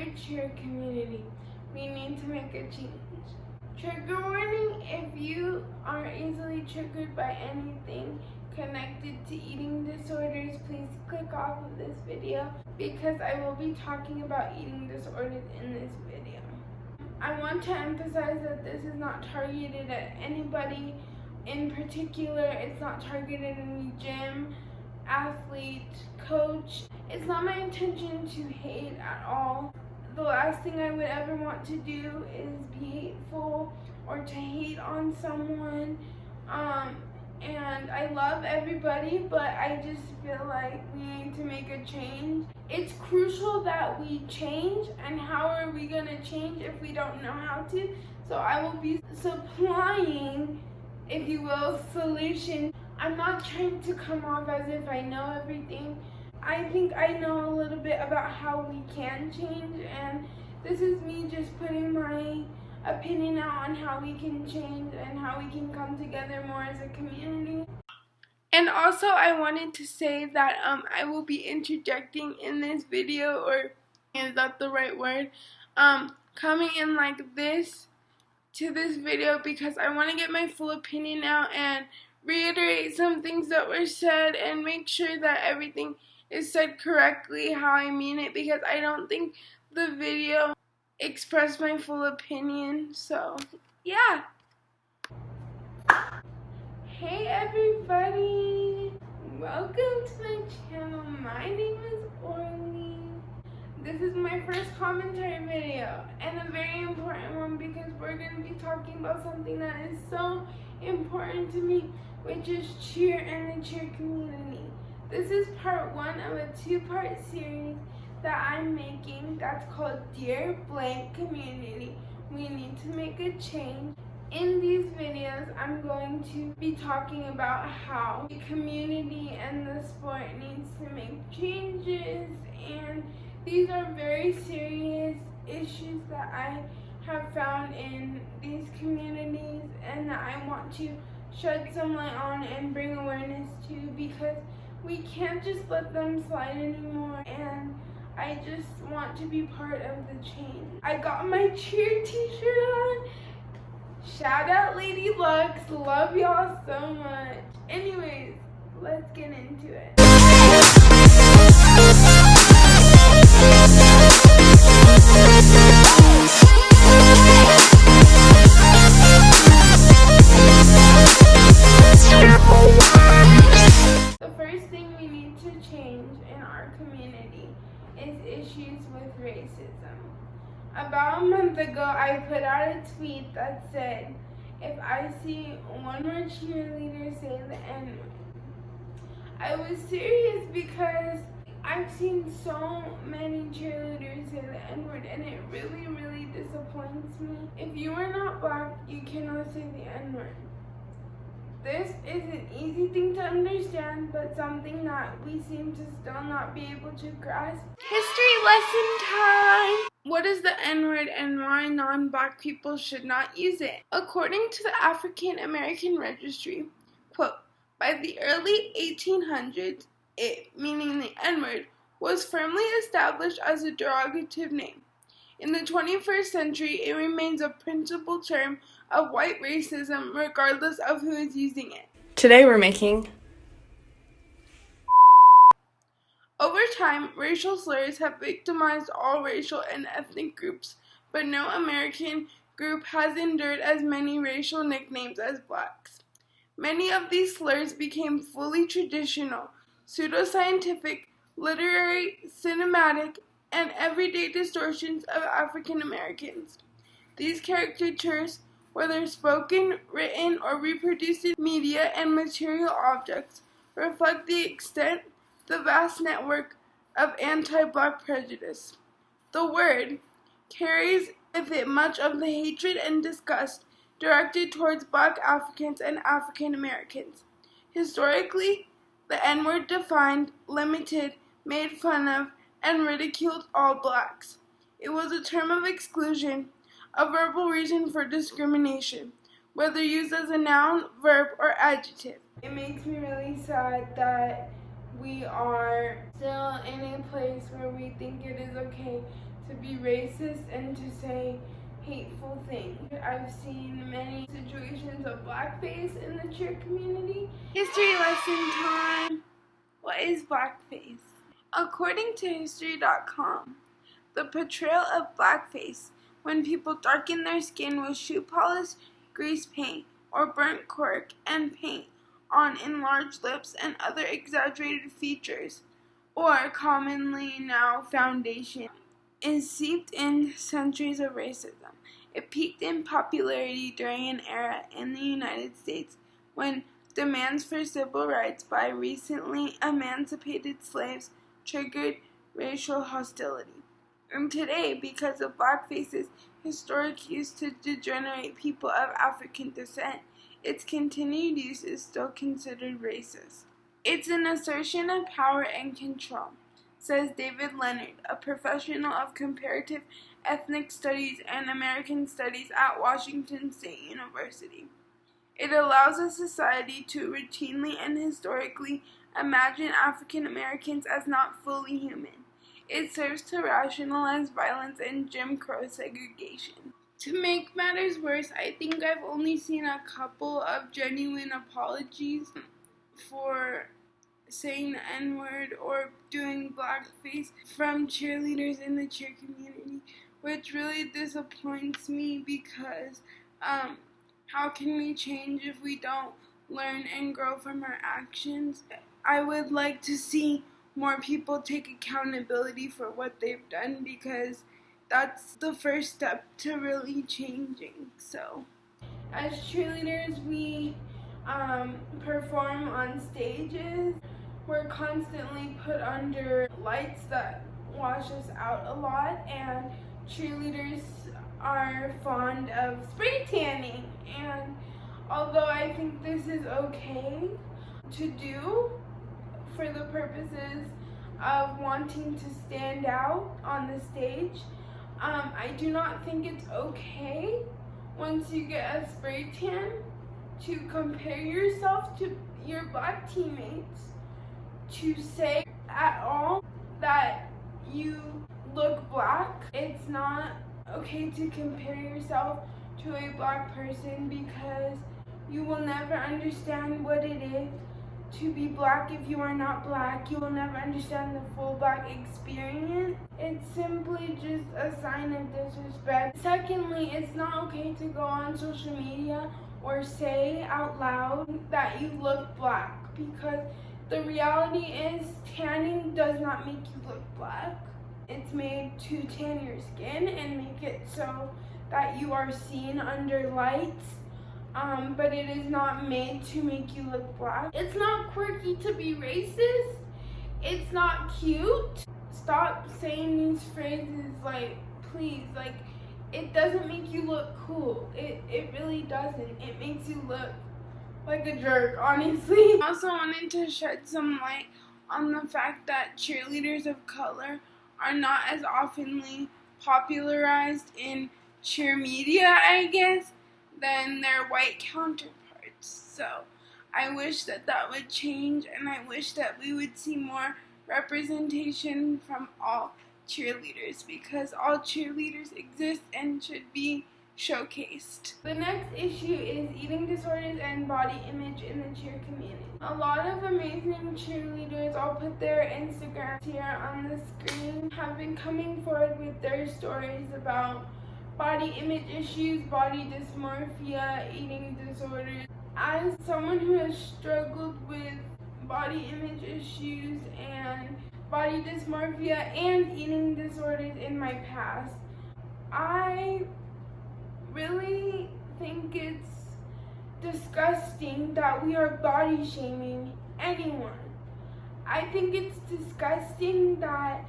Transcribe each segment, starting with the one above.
Dear cheer community, we need to make a change. Trigger warning: if you are easily triggered by anything connected to eating disorders, please click off of this video because I will be talking about eating disorders in this video. I want to emphasize that this is not targeted at anybody in particular. It's not targeted at any gym, athlete, coach. It's not my intention to hate at all. The last thing I would ever want to do is be hateful or to hate on someone. And I love everybody, but I just feel like we need to make a change. It's crucial that we change, and how are we going to change if we don't know how to? So I will be supplying, if you will, solution. I'm not trying to come off as if I know everything. I think I know a little bit about how we can change, and this is me just putting my opinion out on how we can change and how we can come together more as a community. And also I wanted to say that I will be interjecting in this video, or is that the right word? Coming in like this to this video because I want to get my full opinion out and reiterate some things that were said and make sure that everything is said correctly how I mean it, because I don't think the video expressed my full opinion. So yeah. Hey everybody, welcome to my channel. My name is Orly. This is my first commentary video, and a very important one because we're going to be talking about something that is so important to me, which is cheer and the cheer community. This is part one of a two-part series that I'm making that's called Dear Blank Community. We need to make a change. In these videos, I'm going to be talking about how the community and the sport needs to make changes, and these are very serious issues that I have found in these communities and that I want to shed some light on and bring awareness to, because we can't just let them slide anymore, and I just want to be part of the change. I got my cheer t-shirt on. Shout out Lady Lux, love y'all so much. Anyways, let's get into it. The first thing we need to change in our community is issues with racism. About a month ago, I put out a tweet that said, if I see one more cheerleader say the N-word. I was serious because I've seen so many cheerleaders say the N-word, and it really, really disappoints me. If you are not black, you cannot say the N-word. This is an easy thing to understand, but something that we seem to still not be able to grasp. History lesson time! What is the N-word and why non-black people should not use it? According to the African American Registry, quote, by the early 1800s, it, meaning the N-word, was firmly established as a derogative name. In the 21st century, it remains a principal term of white racism regardless of who is using it. Today we're making... Over time, racial slurs have victimized all racial and ethnic groups, but no American group has endured as many racial nicknames as blacks. Many of these slurs became fully traditional, pseudoscientific, literary, cinematic, and everyday distortions of African Americans. These caricatures, whether spoken, written, or reproduced in media and material objects, reflect the extent, the vast network of anti-black prejudice. The word carries with it much of the hatred and disgust directed towards black Africans and African Americans. Historically, the N-word defined, limited, made fun of, and ridiculed all blacks. It was a term of exclusion, a verbal reason for discrimination, whether used as a noun, verb, or adjective. It makes me really sad that we are still in a place where we think it is okay to be racist and to say hateful things. I've seen many situations of blackface in the cheer community. History lesson time. What is blackface? According to history.com, the portrayal of blackface when people darken their skin with shoe polish, grease paint, or burnt cork and paint on enlarged lips and other exaggerated features, or commonly now foundation, is seeped in centuries of racism. It peaked in popularity during an era in the United States when demands for civil rights by recently emancipated slaves triggered racial hostility. And today, because of blackface's historic use to degenerate people of African descent, its continued use is still considered racist. It's an assertion of power and control, says David Leonard, a professional of comparative ethnic studies and American studies at Washington State University. It allows a society to routinely and historically imagine African Americans as not fully human. It serves to rationalize violence and Jim Crow segregation. To make matters worse, I think I've only seen a couple of genuine apologies for saying the N-word or doing blackface from cheerleaders in the cheer community, which really disappoints me because how can we change if we don't learn and grow from our actions? I would like to see more people take accountability for what they've done because that's the first step to really changing. So, as cheerleaders, we perform on stages. We're constantly put under lights that wash us out a lot, and cheerleaders are fond of spray tanning. And although I think this is okay to do for the purposes of wanting to stand out on the stage, I do not think it's okay once you get a spray tan to compare yourself to your black teammates, to say at all that you look black. It's not okay to compare yourself to a black person because you will never understand what it is to be black if you are not black. You will never understand the full black experience. It's simply just a sign of disrespect. Secondly, it's not okay to go on social media or say out loud that you look black, because the reality is tanning does not make you look black. It's made to tan your skin and make it so that you are seen under lights. But it is not made to make you look black. It's not quirky to be racist. It's not cute. Stop saying these phrases, like, please, like, it doesn't make you look cool. It really doesn't. It makes you look like a jerk, honestly. I also wanted to shed some light on the fact that cheerleaders of color are not as oftenly popularized in cheer media, I guess, than their white counterparts. So I wish that would change, and I wish that we would see more representation from all cheerleaders, because all cheerleaders exist and should be showcased. The next issue is eating disorders and body image in the cheer community. A lot of amazing cheerleaders, I'll put their Instagrams here on the screen, have been coming forward with their stories about body image issues, body dysmorphia, eating disorders. As someone who has struggled with body image issues and body dysmorphia and eating disorders in my past, I really think it's disgusting that we are body shaming anyone. I think it's disgusting that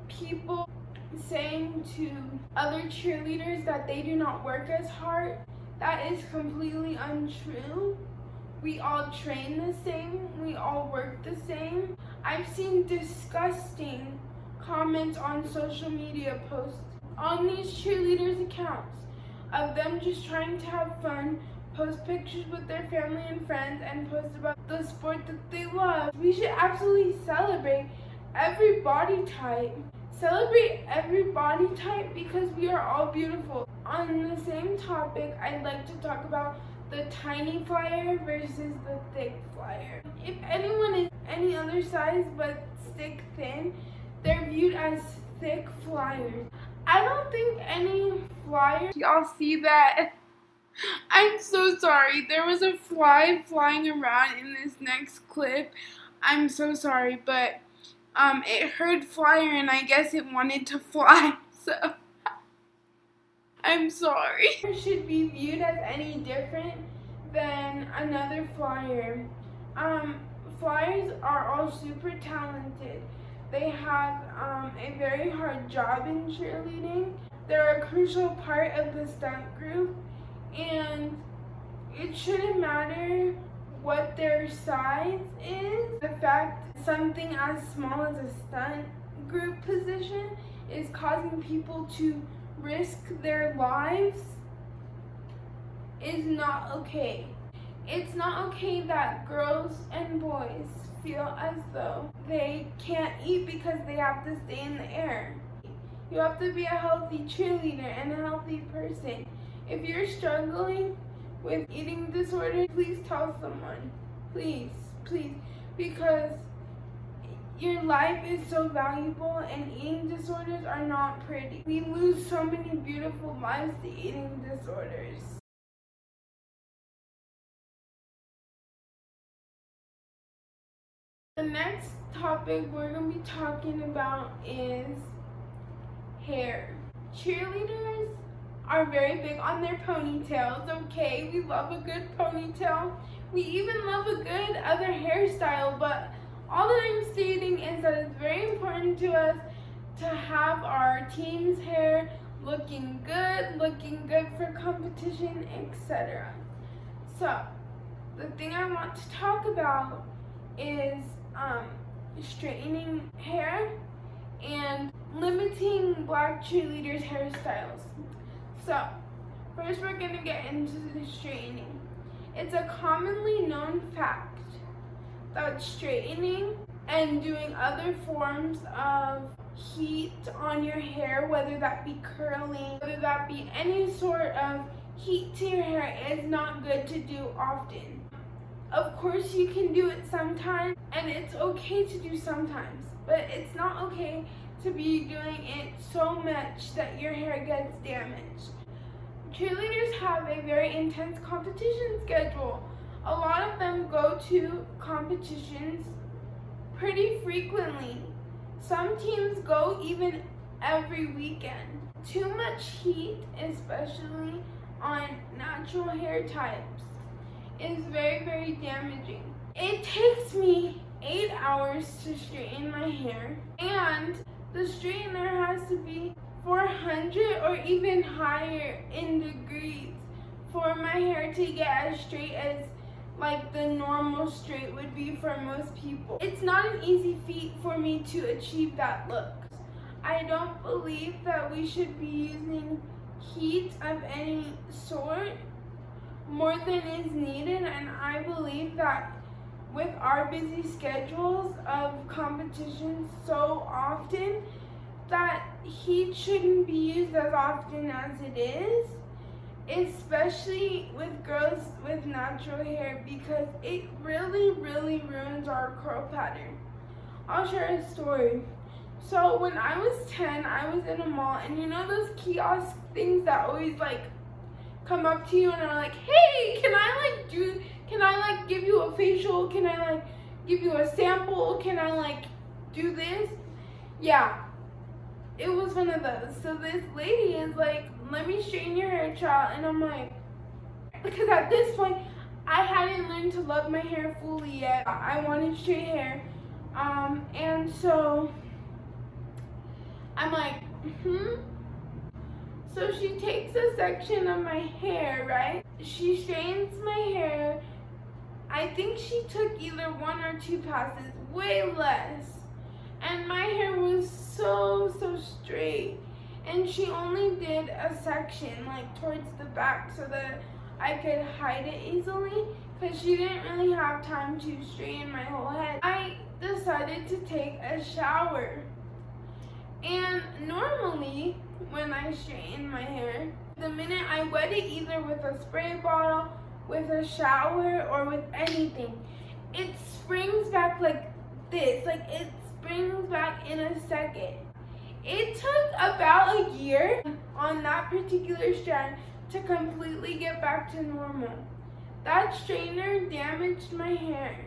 people saying to other cheerleaders that they do not work as hard. That is completely untrue. We all train the same. We all work the same. I've seen disgusting comments on social media posts on these cheerleaders' accounts of them just trying to have fun, post pictures with their family and friends, and post about the sport that they love. We should absolutely celebrate every body type. Celebrate every body type because we are all beautiful. On the same topic, I'd like to talk about the tiny flyer versus the thick flyer. If anyone is any other size but stick thin, they're viewed as thick flyers. I don't think any flyers, y'all see that? I'm so sorry. There was a fly flying around in this next clip. I'm so sorry, but it heard flyer and I guess it wanted to fly, so I'm sorry. Should be viewed as any different than another flyer. Flyers are all super talented. They have a very hard job in cheerleading. They're a crucial part of the stunt group, and it shouldn't matter what their size is. The fact something as small as a stunt group position is causing people to risk their lives is not okay. It's not okay that girls and boys feel as though they can't eat because they have to stay in the air. You have to be a healthy cheerleader and a healthy person. If you're struggling with eating disorders, please tell someone. Please, please, because your life is so valuable and eating disorders are not pretty. We lose so many beautiful lives to eating disorders. The next topic we're going to be talking about is hair. Cheerleaders are very big on their ponytails, okay? We love a good ponytail. We even love a good other hairstyle, but all that I'm stating is that it's very important to us to have our team's hair looking good for competition, etc. So, the thing I want to talk about is straightening hair and limiting black cheerleaders' hairstyles. So, first we're going to get into the straightening. It's a commonly known fact that straightening and doing other forms of heat on your hair, whether that be curling, whether that be any sort of heat to your hair, is not good to do often. Of course you can do it sometimes, and it's okay to do sometimes, but it's not okay to be doing it so much that your hair gets damaged. Cheerleaders have a very intense competition schedule. A lot of them go to competitions pretty frequently. Some teams go even every weekend. Too much heat, especially on natural hair types, is very, very damaging. It takes me 8 hours to straighten my hair, and the straightener has to be 400 or even higher in degrees for my hair to get as straight as like the normal straight would be for most people. It's not an easy feat for me to achieve that look. I don't believe that we should be using heat of any sort more than is needed, and I believe that with our busy schedules of competitions so often, that heat shouldn't be used as often as it is, especially with girls with natural hair, because it really ruins our curl pattern. I'll share a story. So when I was 10, I was in a mall, and you know those kiosk things that always like come up to you and are like, hey, can I give you a facial? Can I like give you a sample? Can I like do this? Yeah, it was one of those. So this lady is like, let me straighten your hair, child. And I'm like, because at this point, I hadn't learned to love my hair fully yet. I wanted straight hair. And so I'm like, So she takes a section of my hair, right? She straightens my hair. I think she took either 1 or 2 passes, way less. And my hair was so straight. And she only did a section, like towards the back, so that I could hide it easily, because she didn't really have time to straighten my whole head. I decided to take a shower. And normally, when I straighten my hair, the minute I wet it either with a spray bottle, with a shower, or with anything, it springs back like this. Like, it springs back in a second. It took about a year on that particular strand to completely get back to normal. That straightener damaged my hair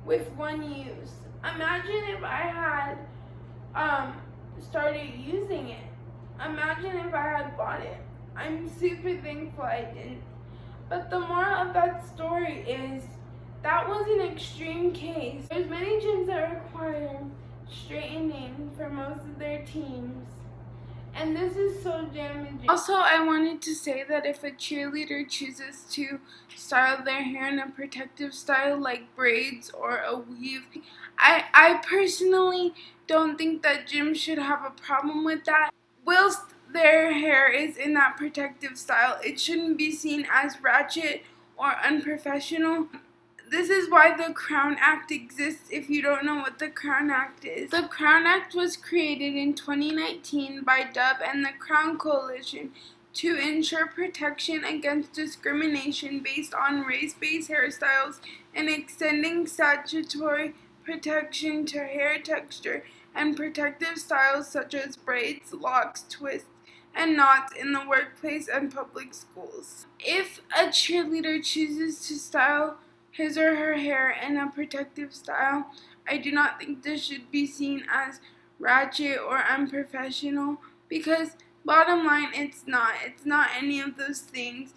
with one use. Imagine if I had started using it. Imagine if I had bought it. I'm super thankful I didn't. But the moral of that story is that was an extreme case. There's many gyms that require straightening for most of their teams. And this is so damaging. Also, I wanted to say that if a cheerleader chooses to style their hair in a protective style like braids or a weave, I personally don't think that gyms should have a problem with that. Whilst their hair is in that protective style, it shouldn't be seen as ratchet or unprofessional. This is why the Crown Act exists if you don't know what the Crown Act is. The Crown Act was created in 2019 by Dove and the Crown Coalition to ensure protection against discrimination based on race-based hairstyles and extending statutory protection to hair texture and protective styles such as braids, locks, twists, and knots in the workplace and public schools. If a cheerleader chooses to style his or her hair in a protective style, I do not think this should be seen as ratchet or unprofessional, because bottom line, it's not any of those things.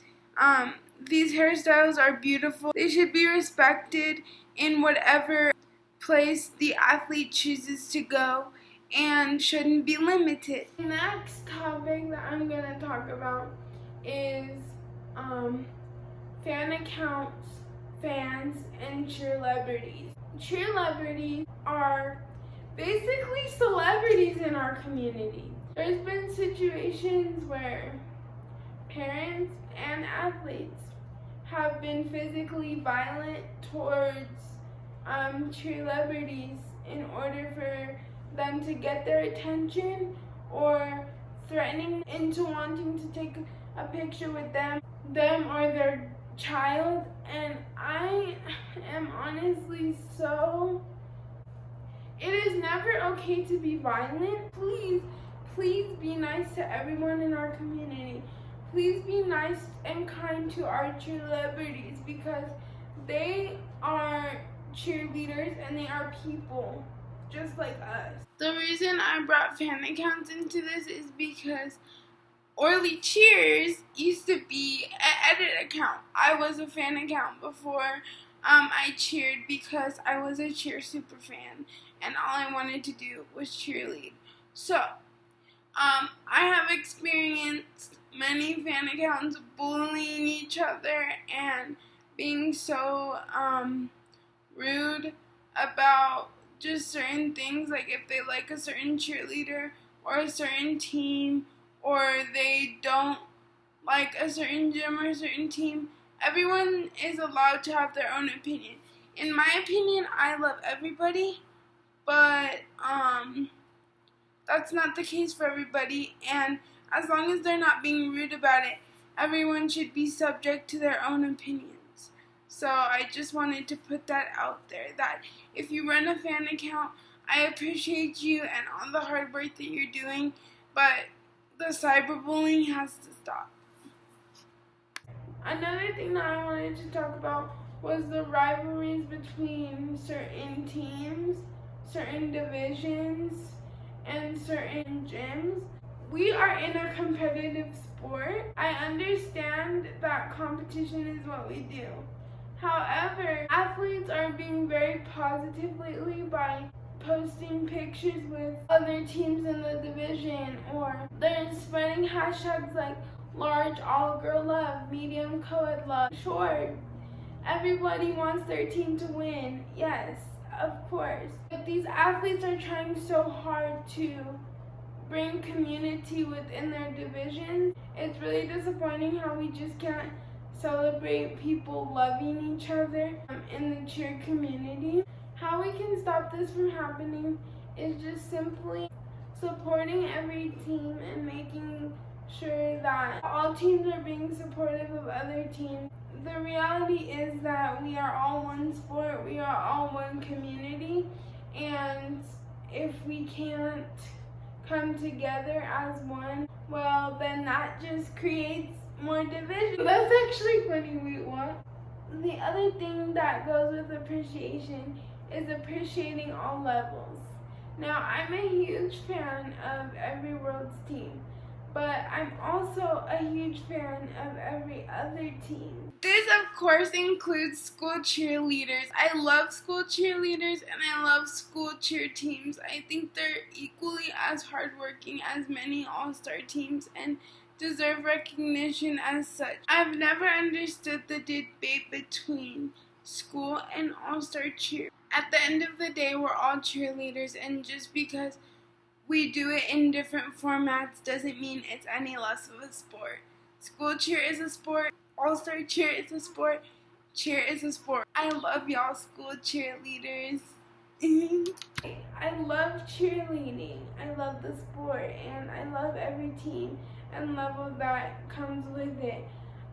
These hairstyles are beautiful. They should be respected in whatever place the athlete chooses to go and shouldn't be limited. The next topic that I'm going to talk about is fan accounts, fans, and cheerleaders. Cheerleaders are basically celebrities in our community. There's been situations where parents and athletes have been physically violent towards cheerleaders in order for them to get their attention, or threatening into wanting to take a picture with them or their child. And I am honestly so... It is never okay to be violent. Please be nice to everyone in our community. Please be nice and kind to our cheerleaders, because they are cheerleaders and they are people just like us. The reason I brought fan accounts into this is because Orly Cheers used to be an edit account. I was a fan account before I cheered, because I was a cheer super fan and all I wanted to do was cheerlead. So, I have experienced many fan accounts bullying each other and being so rude about just certain things, like if they like a certain cheerleader or a certain team, or they don't like a certain gym or a certain team. Everyone is allowed to have their own opinion. In my opinion, I love everybody, but that's not the case for everybody, and as long as they're not being rude about it, everyone should be subject to their own opinions. So I just wanted to put that out there, that if you run a fan account, I appreciate you and all the hard work that you're doing, but the cyberbullying has to stop. Another thing that I wanted to talk about was the rivalries between certain teams, certain divisions, and certain gyms. We are in a competitive sport. I understand that competition is what we do. However, athletes are being very positive lately by posting pictures with other teams in the division, or they're spreading hashtags like large all-girl love, medium co-ed love. Sure, everybody wants their team to win, yes, of course. But these athletes are trying so hard to bring community within their division. It's really disappointing how we just can't celebrate people loving each other in the cheer community. How we can stop this from happening is just simply supporting every team and making sure that all teams are being supportive of other teams. The reality is that we are all one sport, we are all one community, and if we can't come together as one, well, then that just creates more division. That's actually funny. Wait, what? The other thing that goes with appreciation is appreciating all levels. Now, I'm a huge fan of every World's team, but I'm also a huge fan of every other team. This, of course, includes school cheerleaders. I love school cheerleaders and I love school cheer teams. I think they're equally as hardworking as many all-star teams and deserve recognition as such. I've never understood the debate between school and all-star cheer. At the end of the day, we're all cheerleaders, and just because we do it in different formats doesn't mean it's any less of a sport. School cheer is a sport, all-star cheer is a sport, cheer is a sport. I love y'all school cheerleaders. I love cheerleading, I love the sport, and I love every team and level that comes with it.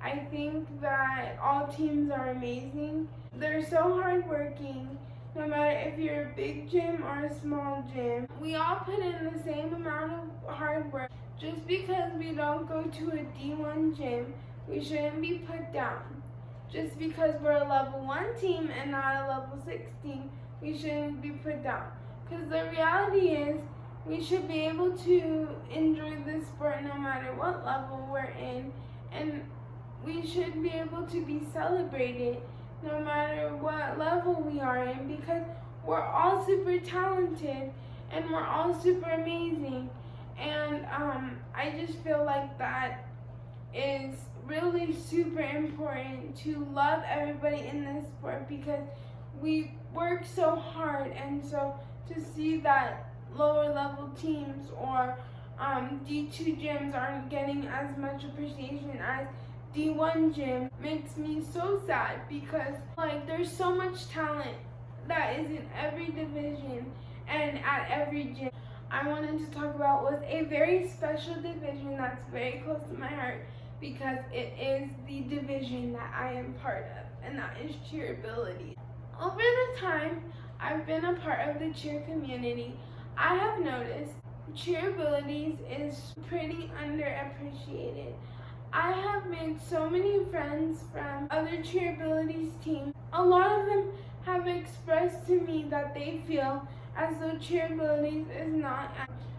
I think that all teams are amazing. They're so hardworking. No matter if you're a big gym or a small gym, we all put in the same amount of hard work. Just because we don't go to a D1 gym, we shouldn't be put down. Just because we're a level 1 team and not a level 6 team, we shouldn't be put down. Because the reality is, we should be able to enjoy this sport no matter what level we're in, and we should be able to be celebrated no matter what level we are in, because we're all super talented and we're all super amazing. And I just feel like that is really super important, to love everybody in this sport, because we work so hard, and so to see that lower level teams or D2 gyms aren't getting as much appreciation as D1 gym makes me so sad, because like there's so much talent that is in every division and at every gym. I wanted to talk about was a very special division that's very close to my heart, because it is the division that I am part of, and that is cheerability. Over the time I've been a part of the cheer community, I have noticed cheerabilities is pretty underappreciated. I have made so many friends from other cheerabilities teams. A lot of them have expressed to me that they feel as though cheerabilities is not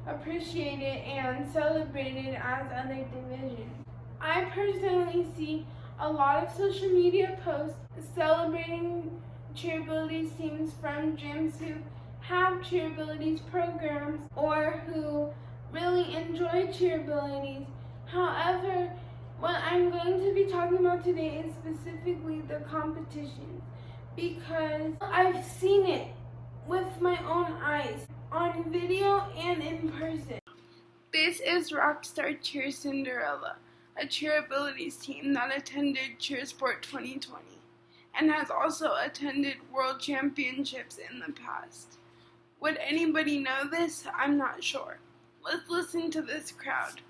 appreciated and celebrated as other divisions. I personally see a lot of social media posts celebrating cheerabilities teams from gyms who have cheerabilities programs or who really enjoy cheerabilities. However, what I'm going to be talking about today is specifically the competitions, because I've seen it with my own eyes, on video and in person. This is Rockstar Cheer Cinderella, a cheerabilities team that attended CheerSport 2020 and has also attended World Championships in the past. Would anybody know this? I'm not sure. Let's listen to this crowd.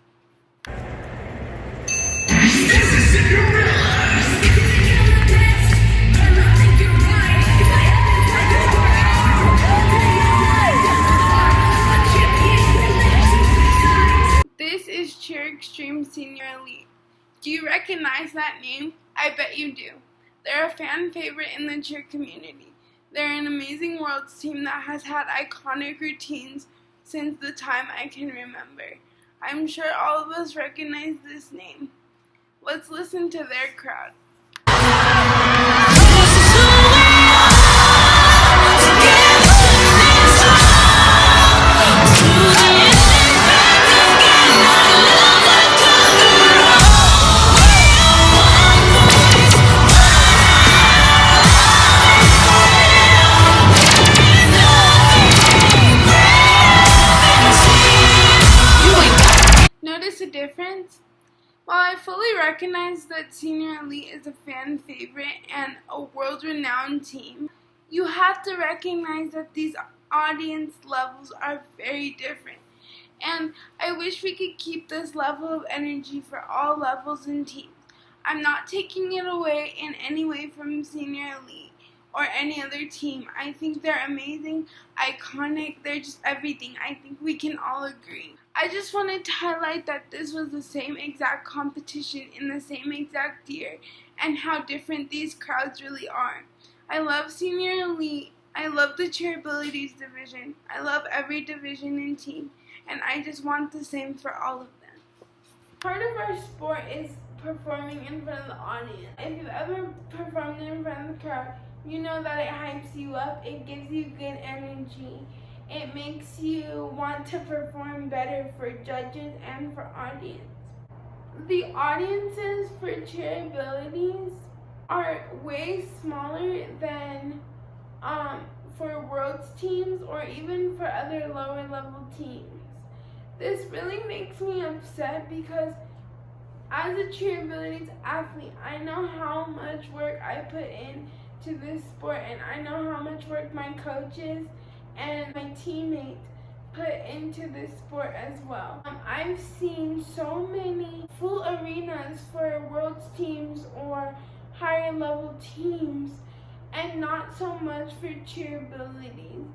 This is Cheer Extreme Senior Elite. Do you recognize that name? I bet you do. They're a fan favorite in the cheer community. They're an amazing Worlds team that has had iconic routines since the time I can remember. I'm sure all of us recognize this name. Let's listen to their crowd. Notice a difference? While I fully recognize that Senior Elite is a fan favorite and a world-renowned team, you have to recognize that these audience levels are very different. And I wish we could keep this level of energy for all levels and teams. I'm not taking it away in any way from Senior Elite or any other team. I think they're amazing, iconic, they're just everything. I think we can all agree. I just wanted to highlight that this was the same exact competition in the same exact year and how different these crowds really are. I love Senior Elite. I love the Cheerleaders division. I love every division and team, and I just want the same for all of them. Part of our sport is performing in front of the audience. If you've ever performed in front of the crowd, you know that it hypes you up, it gives you good energy. It makes you want to perform better for judges and for audience. The audiences for cheerleaders are way smaller than for world's teams or even for other lower level teams. This really makes me upset because as a cheerleaders athlete, I know how much work I put into this sport, and I know how much work my coaches and my teammates put into this sport as well. I've seen so many full arenas for world's teams or higher level teams and not so much for cheerleaders.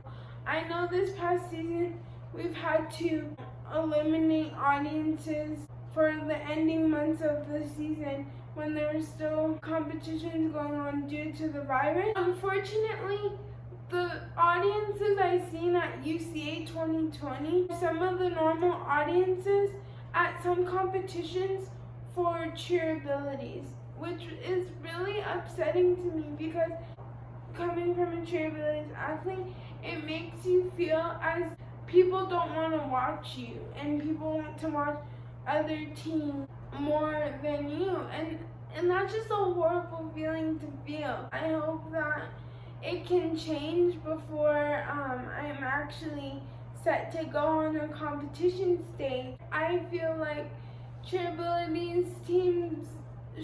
I know this past season we've had to eliminate audiences for the ending months of the season when there were still competitions going on due to the virus. Unfortunately, the audiences I seen at UCA 2020, some of the normal audiences at some competitions for cheerleaders, which is really upsetting to me because coming from a cheerleaders athlete, it makes you feel as people don't want to watch you and people want to watch other teams more than you, and that's just a horrible feeling to feel. I hope that it can change before I'm actually set to go on a competition stage. I feel like cheerleaders teams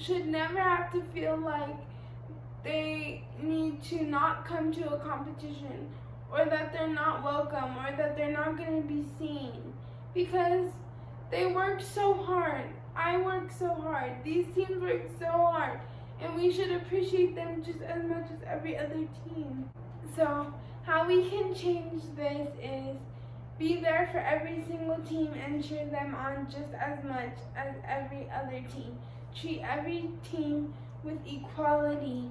should never have to feel like they need to not come to a competition or that they're not welcome or that they're not going to be seen, because they work so hard. I work so hard. These teams work so hard, and we should appreciate them just as much as every other team. So how we can change this is be there for every single team and cheer them on just as much as every other team. Treat every team with equality,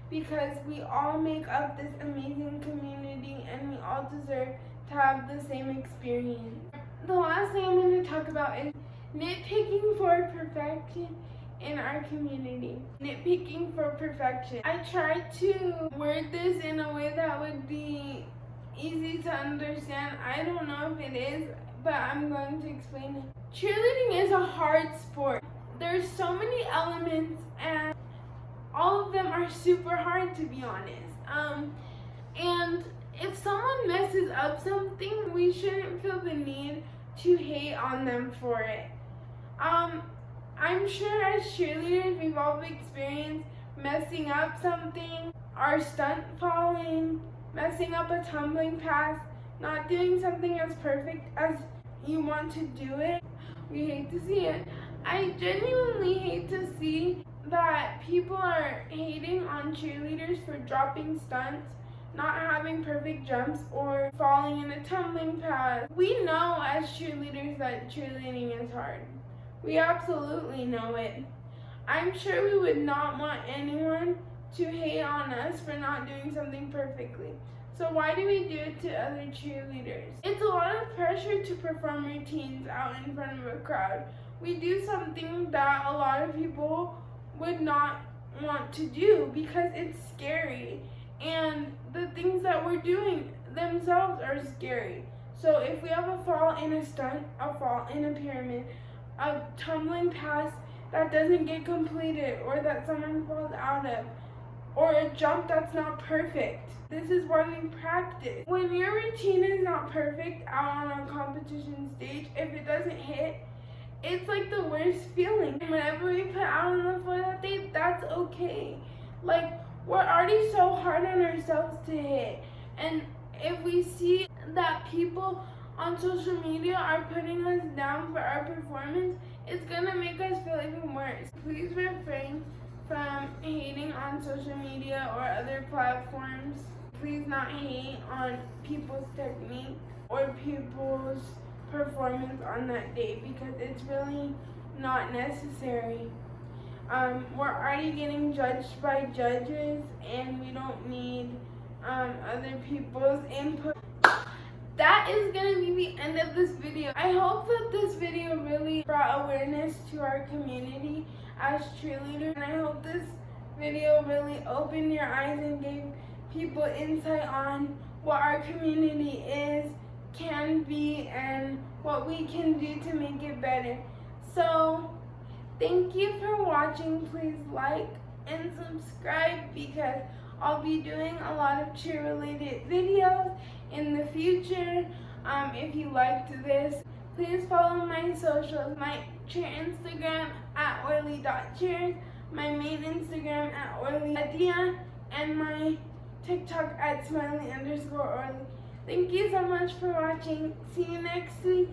because we all make up this amazing community and we all deserve to have the same experience. The last thing I'm going to talk about is nitpicking for perfection in our community. Nitpicking for perfection. I tried to word this in a way that would be easy to understand. I don't know if it is, but I'm going to explain it. Cheerleading is a hard sport. There's so many elements and all of them are super hard, to be honest. And if someone messes up something, we shouldn't feel the need to hate on them for it. I'm sure as cheerleaders we've all experienced messing up something, our stunt falling, messing up a tumbling pass, not doing something as perfect as you want to do it. We hate to see it. I genuinely hate to see that people are hating on cheerleaders for dropping stunts, not having perfect jumps, or falling in a tumbling pass. We know as cheerleaders that cheerleading is hard. We absolutely know it. I'm sure we would not want anyone to hate on us for not doing something perfectly. So why do we do it to other cheerleaders? It's a lot of pressure to perform routines out in front of a crowd. We do something that a lot of people would not want to do because it's scary, and the things that we're doing themselves are scary. So if we have a fall in a stunt, a fall in a pyramid, a tumbling pass that doesn't get completed or that someone falls out of, or a jump that's not perfect, this is why we practice. When your routine is not perfect out on a competition stage, if it doesn't hit, it's like the worst feeling. Whenever we put out on the floor that day, that's okay. Like, we're already so hard on ourselves to hit. And if we see that people on social media are putting us down for our performance, it's gonna make us feel even worse. Please refrain from hating on social media or other platforms. Please not hate on people's technique or people's performance on that day, because it's really not necessary. We're already getting judged by judges, and we don't need other people's input. That is going to be the end of this video. I hope that this video really brought awareness to our community as cheerleaders, and I hope this video really opened your eyes and gave people insight on what our community is, can be, and what we can do to make it better. So thank you for watching. Please like and subscribe, because I'll be doing a lot of cheer-related videos in the future. If you liked this, please follow my socials, my cheer Instagram at orly.cheers, my main Instagram at orly.dia, and my TikTok at smiley_orly. Thank you so much for watching. See you next week.